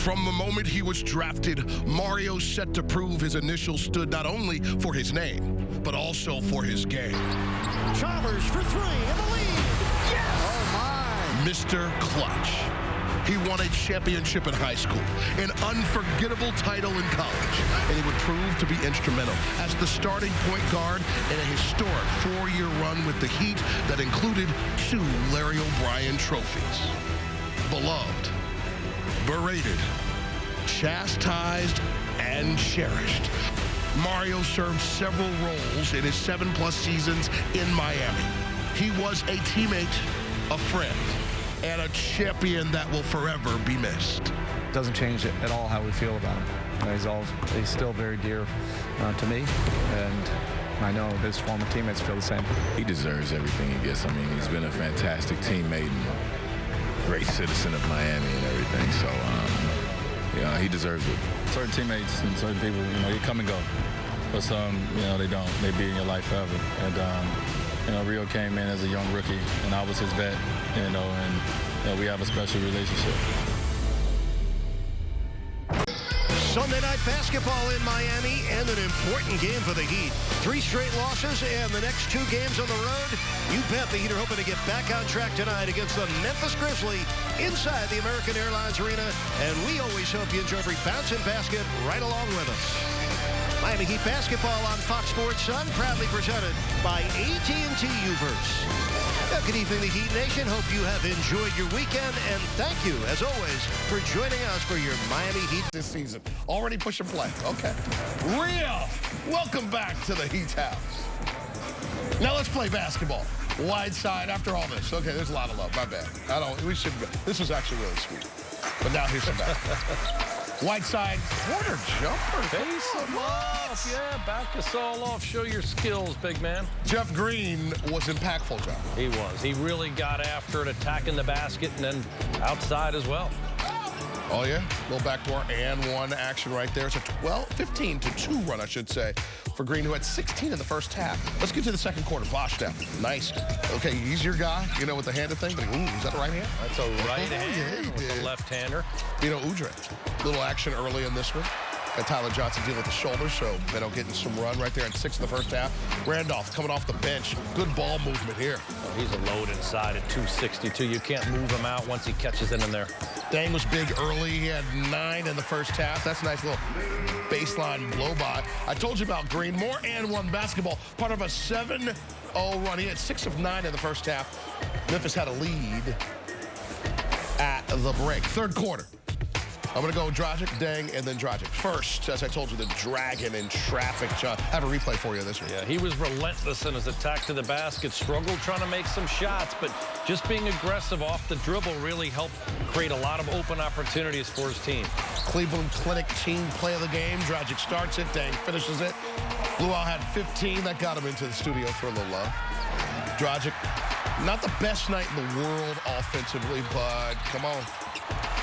From the moment he was drafted, Mario's set to prove his initials stood not only for his name, but also for his game. Chalmers for three in the lead. Yes! Oh, my. Mr. Clutch. He won a championship in high school, an unforgettable title in college, and he would prove to be instrumental as the starting point guard in a historic 4-year run with the Heat that included 2 Larry O'Brien trophies. Beloved, berated, chastised, and cherished, Mario served several roles in his 7+ seasons in Miami. He was a teammate, a friend, and a champion that will forever be missed. Doesn't change at all how we feel about him. He's still very dear to me, and I know his former teammates feel the same. He deserves everything he gets. I mean, he's been a fantastic teammate and great citizen of Miami and everything. So, yeah, he deserves it. Certain teammates and certain people, you come and go. But some, they don't. They be in your life forever. And, Rio came in as a young rookie, and I was his vet, and we have a special relationship. Sunday night basketball in Miami and an important game for the Heat. 3 straight losses and the next 2 games on the road. You bet the Heat are hoping to get back on track tonight against the Memphis Grizzlies inside the American Airlines Arena. And we always hope you enjoy every bounce and basket right along with us. Miami Heat basketball on Fox Sports Sun, proudly presented by AT&T Uverse. Good evening, the Heat Nation. Hope you have enjoyed your weekend, and thank you, as always, for joining us for your Miami Heat This season. Already push and play. Okay. Rio, welcome back to the Heat's house. Now let's play basketball. Wide side after all this. Okay, there's a lot of love. My bad. This was actually really sweet. But now here's some basketball. White side corner jumper. Face him off. Yeah, back us all off. Show your skills, big man. Jeff Green was impactful, John. He was. He really got after it, attacking the basket, and then outside as well. Oh, yeah. Little backdoor and 1 action right there. It's a 15-2 run, I should say, for Green, who had 16 in the first half. Let's get to the second quarter. Bosch down. Nice. Okay, he's your guy, with the handed thing. But, ooh, is that a right hand? That's a right hand with the left-hander. Udre. Little action early in this one. Got Tyler Johnson dealing with the shoulder, so getting some run right there in 6 in the first half. Randolph coming off the bench. Good ball movement here. Oh, he's a load inside at 262. You can't move him out once he catches it in there. Dang was big early. He had 9 in the first half. That's a nice little baseline blow-by. I told you about Green. More and 1 basketball. Part of a 7-0 run. He had 6 of 9 in the first half. Memphis had a lead at the break. Third quarter. I'm going to go Dragic, Deng, and then Dragic. First, as I told you, the dragon in traffic. I have a replay for you this week. Yeah, he was relentless in his attack to the basket. Struggled trying to make some shots, but just being aggressive off the dribble really helped create a lot of open opportunities for his team. Cleveland Clinic team play of the game. Dragic starts it. Deng finishes it. Blue Owl had 15. That got him into the studio for a little love. Dragic, not the best night in the world offensively, but come on.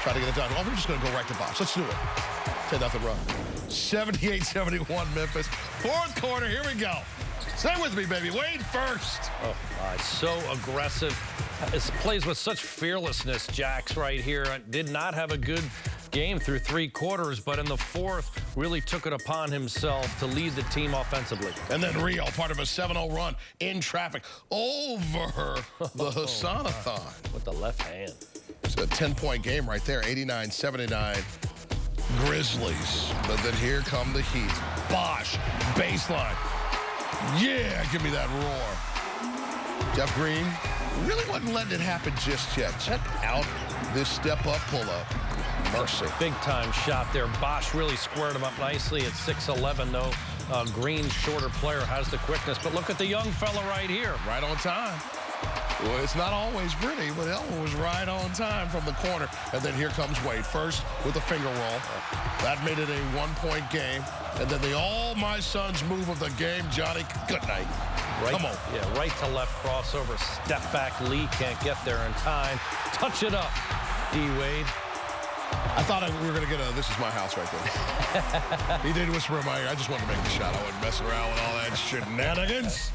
Try to get it done. Oh, we're just going to go right to Bosch. Let's do it. 10-0 run. 78-71 Memphis. Fourth quarter. Here we go. Stay with me, baby. Wade first. Oh, so aggressive. It plays with such fearlessness, Jax, right here. Did not have a good game through 3 quarters, but in the fourth, really took it upon himself to lead the team offensively. And then Rio, part of a 7-0 run in traffic over the Hassanathon. With the left hand. It's a 10-point game right there, 89-79 Grizzlies. But then here come the Heat. Bosch, baseline. Yeah, give me that roar. Jeff Green really wasn't letting it happen just yet. Check out this step-up pull-up. Mercy. Big-time shot there. Bosch really squared him up nicely at 6'11", though. Green's shorter player has the quickness. But look at the young fella right here. Right on time. Well, it's not always pretty, but Elmer was right on time from the corner. And then here comes Wade. First with a finger roll. That made it a 1-point game. And then the all-my-sons move of the game, Johnny. Good night. Right, come on. Yeah, right to left crossover. Step back. Lee can't get there in time. Touch it up. D-Wade. I thought we were going to get a "this is my house" right there. He did whisper in my ear. I just wanted to make the shot. I wasn't messing around with all that shenanigans.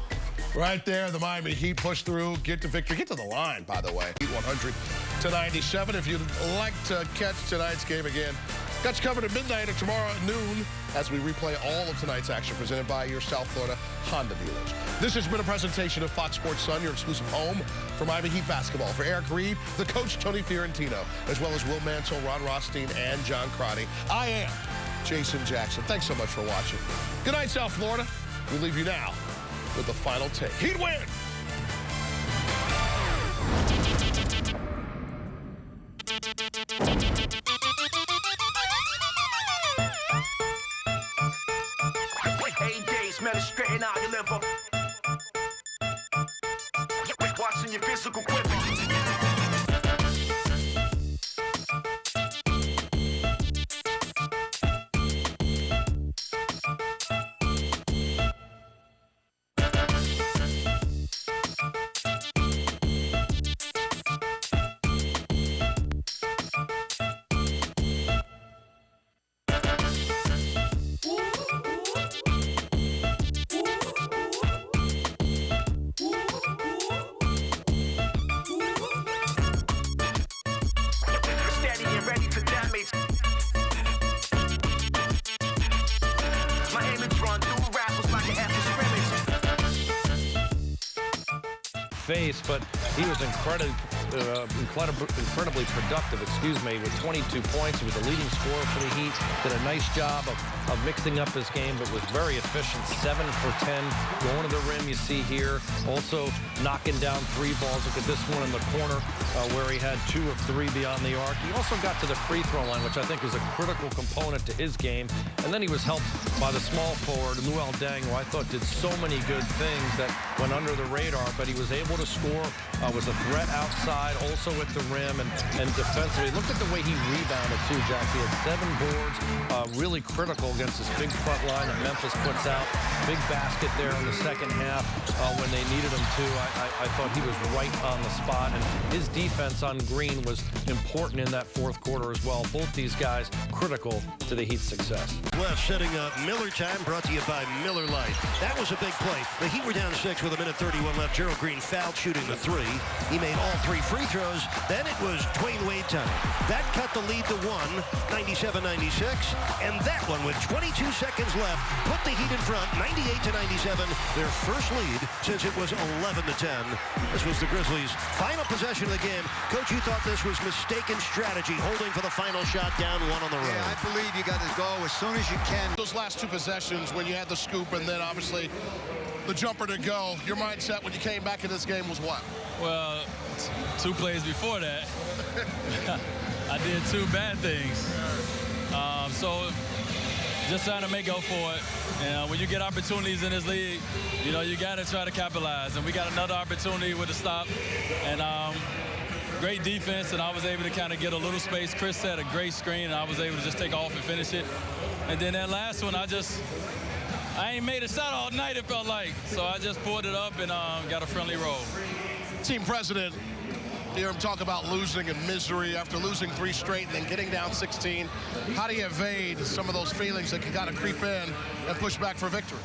Right there, the Miami Heat push through, get to victory. Get to the line, by the way. 100-97. If you'd like to catch tonight's game again, Got you covered at midnight or tomorrow at noon as we replay all of tonight's action presented by your South Florida Honda dealers. This has been a presentation of Fox Sports Sun, your exclusive home for Miami Heat basketball. For Eric Reed, the coach Tony Fiorentino, as well as Will Mansell, Ron Rothstein, and John Crotty, I am Jason Jackson. Thanks so much for watching. Good night, South Florida. We leave you now with the final take. Heat win! Man, straighten out your liver. Watching your physical quiver. Face, but he was incredibly productive, with 22 points. He was the leading scorer for the Heat. Did a nice job of mixing up his game, but was very efficient. 7 for 10, going to the rim, you see here. Also knocking down 3 balls. Look at this one in the corner where he had 2 of 3 beyond the arc. He also got to the free throw line, which I think is a critical component to his game. And then he was helped by the small forward, Luol Deng, who I thought did so many good things that went under the radar, but he was able to score, was a threat outside, also at the rim, and defensively. Look at the way he rebounded, too, Jack. He had 7 boards, really critical against this big front line that Memphis puts out. Big basket there in the second half when they needed him to. I thought he was right on the spot, and his defense on Green was important in that fourth quarter as well. Both these guys critical to the Heat's success. Left setting up Miller time, brought to you by Miller Lite. That was a big play. The Heat were down 6 with 1:31 left. Gerald Green fouled shooting the 3. He made all 3 free throws. Then it was Dwayne Wade time. That cut the lead to 1, 97-96. And that one, with 22 seconds left, put the Heat in front, 98-97. Their first lead since it was 11-10. This was the Grizzlies' final possession of the game. Coach, you thought this was mistaken strategy, holding for the final shot, down 1 on the road. Yeah, I believe you got to go as soon as you can. Those last 2 possessions when you had the scoop and then obviously the jumper to go, your mindset when you came back in this game was what? Well, 2 plays before that, I did 2 bad things. So just trying to make up for it. And when you get opportunities in this league, you know, you got to try to capitalize. And we got another opportunity with a stop. And great defense, and I was able to kind of get a little space. Chris had a great screen, and I was able to just take off and finish it. And then that last one, I ain't made a shot all night, it felt like. So I just pulled it up and got a friendly roll. Team president, hear him talk about losing and misery after losing 3 straight and then getting down 16. How do you evade some of those feelings that can kind of creep in and push back for victory?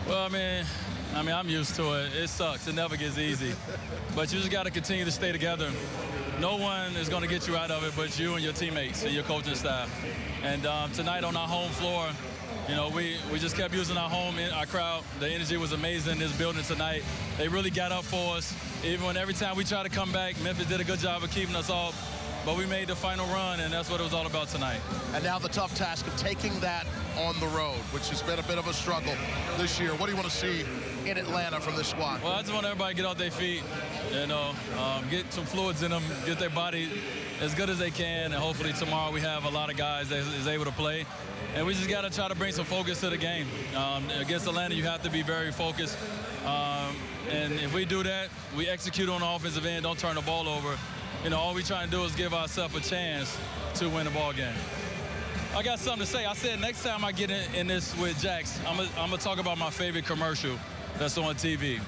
Well, I mean, I'm used to it. It sucks. It never gets easy. But you just got to continue to stay together. No one is going to get you out of it but you and your teammates and your coaching staff. And tonight on our home floor, you know, we just kept using our crowd. The energy was amazing in this building tonight. They really got up for us. Even when every time we tried to come back, Memphis did a good job of keeping us off. But we made the final run, and that's what it was all about tonight. And now the tough task of taking that on the road, which has been a bit of a struggle this year. What do you want to see in Atlanta from this squad? Well, I just want everybody to get off their feet, you know, get some fluids in them, get their body as good as they can, and hopefully tomorrow we have a lot of guys that is able to play. And we just got to try to bring some focus to the game. Against Atlanta, you have to be very focused. And if we do that, we execute on the offensive end, don't turn the ball over. You know, all we trying to do is give ourselves a chance to win the ball game. I got something to say. I said next time I get in this with Jax, I'm going to talk about my favorite commercial that's on TV.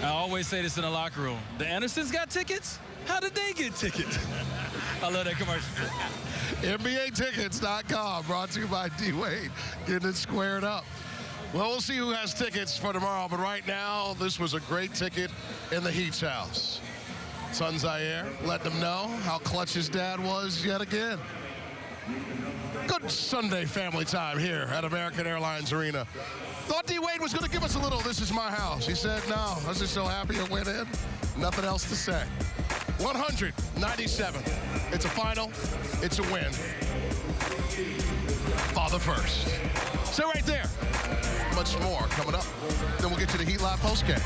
I always say this in the locker room. The Andersons got tickets? How did they get tickets? I love that commercial. NBAtickets.com, brought to you by D-Wade, getting it squared up. Well, we'll see who has tickets for tomorrow, but right now, this was a great ticket in the Heat's house. Son Zaire let them know how clutch his dad was yet again. Good Sunday family time here at American Airlines Arena. Thought D-Wade was going to give us a little, this is my house. He said, no, I was just so happy it went in. Nothing else to say. 197. It's a final. It's a win. Father first. So right there. Much more coming up. Then we'll get to the Heat Live postgame.